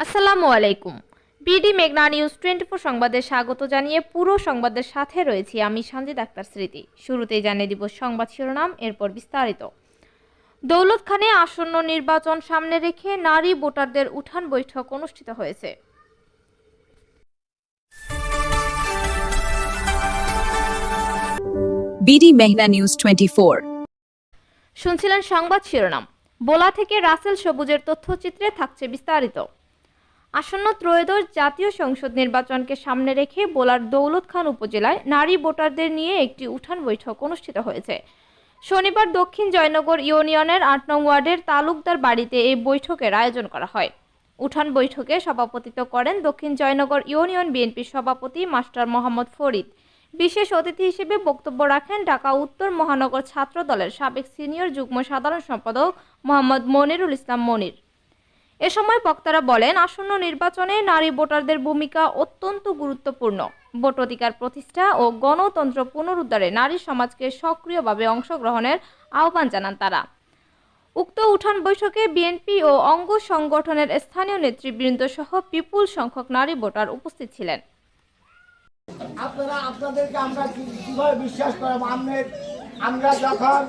আসসালামু আলাইকুম। বিডি মেঘনা নিউজ 24 সংবাদে স্বাগত জানিয়ে পুরো সংবাদের সাথে রয়েছি আমি সঞ্জিত আক্তার স্মৃতি। শুরুতেই জানিয়ে দিব সংবাদ শিরোনাম, এরপর বিস্তারিত। দৌলতখানে আসন্ন নির্বাচন সামনে রেখে নারী ভোটারদের উঠান বৈঠক অনুষ্ঠিত হয়েছে। বিডি মেঘনা নিউজ 24। শুনছিলেন সংবাদ শিরোনাম। বোলা থেকে রাসেল সবুজের তথ্যচিত্রে থাকছে বিস্তারিত। আসন্ন ত্রয়োদশ জাতীয় সংসদ নির্বাচনকে সামনে রেখে বোলার দৌলতখান উপজেলায় নারী ভোটারদের নিয়ে একটি উঠান বৈঠক অনুষ্ঠিত হয়েছে। শনিবার দক্ষিণ জয়নগর ইউনিয়নের ৮ নং ওয়ার্ডের তালুকদার বাড়িতে এই বৈঠকের আয়োজন করা হয়। উঠান বৈঠকে সভাপতিত্ব করেন দক্ষিণ জয়নগর ইউনিয়ন বিএনপির সভাপতি মাস্টার মোহাম্মদ ফরিদ। বিশেষ অতিথি হিসেবে বক্তব্য রাখেন ঢাকা উত্তর মহানগর ছাত্র দলের সাবেক সিনিয়র যুগ্ম সাধারণ সম্পাদক মোহাম্মদ মনিরুল ইসলাম মনির। এ সময় বক্তারা বলেন, আসন্ন নির্বাচনে নারী ভোটারদের ভূমিকা অত্যন্ত গুরুত্বপূর্ণ। ভোট অধিকার প্রতিষ্ঠা ও গণতন্ত্র পুনরুদ্ধারে নারী সমাজকে সক্রিয়ভাবে অংশগ্রহণের আহ্বান জানান তারা। উক্ত উঠান বৈঠকে বিএনপি ও অঙ্গ সংগঠনের স্থানীয় নেতৃবৃন্দ সহ বিপুল সংখ্যক নারী ভোটার উপস্থিত ছিলেন। আপনাদেরকে আমরা কিভাবে বিশ্বাস করব? আমরা যখন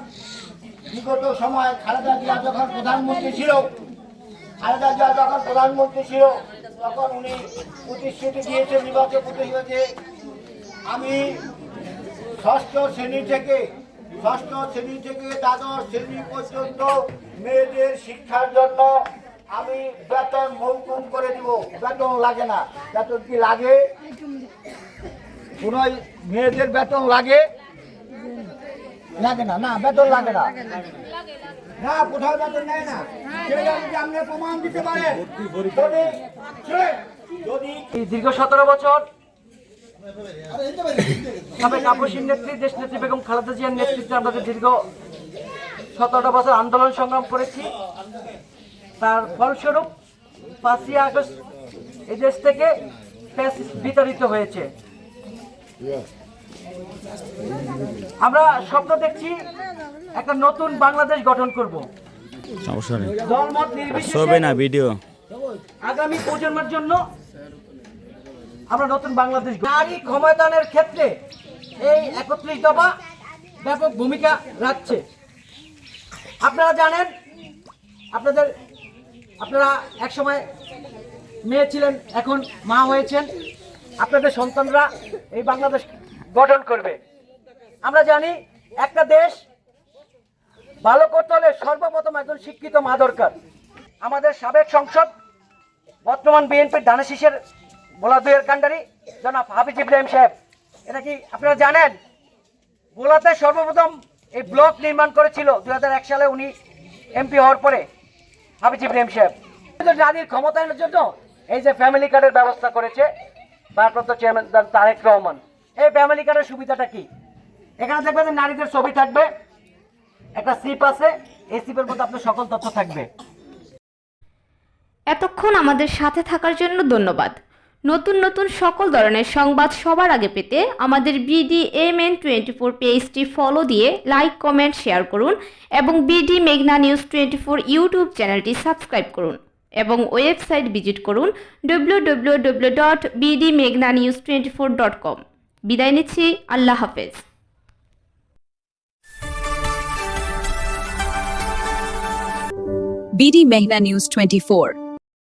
বিগত সময় খালেদা জিয়া যখন প্রধানমন্ত্রী ছিল তখন উনি প্রতিশ্রুতি দিয়েছে, নির্বাচন প্রতিশ্রুতি, আমি ষষ্ঠ শ্রেণী থেকে দ্বাদশ শ্রেণী পর্যন্ত মেয়েদের শিক্ষার জন্য আমি বেতন মৌকুব করে দিব। বেতন লাগে না। বেতন কি লাগে? কোন মেয়েদের বেতন লাগে না? না, বেতন লাগে না। না, কোথাও বেতন নেয় না। সেটা যদি আপনি প্রমাণ দিতে পারেন, যদি দীর্ঘ 17 বছর সাবেক আপসীর নেত্রী দেশ নেত্রী বেগম খালেদা জিয়ার নেতৃত্বে আমরা দীর্ঘ 17টা বছর আন্দোলন সংগ্রাম করেছি। তার ফলস্বরূপ 5ই আগস্ট এই দেশ থেকে ফ্যাসিস্ট বিতাড়িত হয়েছে। আমরা স্বপ্ন দেখছি একটা নতুন বাংলাদেশ গঠন করব। দলমত নির্বিশেষে আগামী প্রজন্মের জন্য আমরা নতুন বাংলাদেশ। নারী ক্ষমতায়নের ক্ষেত্রে এই 31 দফা ব্যাপক ভূমিকা রাখছে। আপনারা জানেন, আপনারা একসময় মেয়ে ছিলেন, এখন মা হয়েছেন। আপনাদের সন্তানরা এই বাংলাদেশ গঠন করবে। আমরা জানি একটা দেশ ভালো করতে হলে সর্বপ্রথম একজন শিক্ষিত মা দরকার। আমাদের সাবেক সংসদ, বর্তমান বিএনপির ধানের শীষের ভোলা 2-এর কাণ্ডারি জনাব হাফিজ ইব্রাহিম সাহেব, এটা কি আপনারা জানেন? ভোলাতে সর্বপ্রথম এই ব্লক নির্মাণ করেছিল 2001 সালে উনি এমপি হওয়ার পরে হাফিজ ইব্রাহিম সাহেব। নারীর ক্ষমতায়নের জন্য এই যে ফ্যামিলি কার্ডের ব্যবস্থা করেছে ভারপ্রাপ্ত চেয়ারম্যান তারেক রহমান। এই ফ্যামিলি কার্ডের সুবিধাটা কি? এখানে দেখবেন নারীদের ছবি থাকবে, একটা সিপ আছে, এই সিপের মধ্যে আপনার সকল তথ্য থাকবে। এতক্ষণ আমাদের সাথে থাকার জন্য ধন্যবাদ। নতুন নতুন সকল ধরনের সংবাদ সবার আগে পেতে আমাদের BDMN24 পেজটি ফলো দিয়ে লাইক, কমেন্ট, শেয়ার করুন এবং বিডি মেঘনা নিউজ 24 ইউটিউব চ্যানেলটি সাবস্ক্রাইব করুন এবং ওয়েবসাইট ভিজিট করুন www.bdmeghnanews24.com। বিদায় নিচ্ছি, আল্লাহ হাফেজ। বিডি মেঘনা নিউজ 24।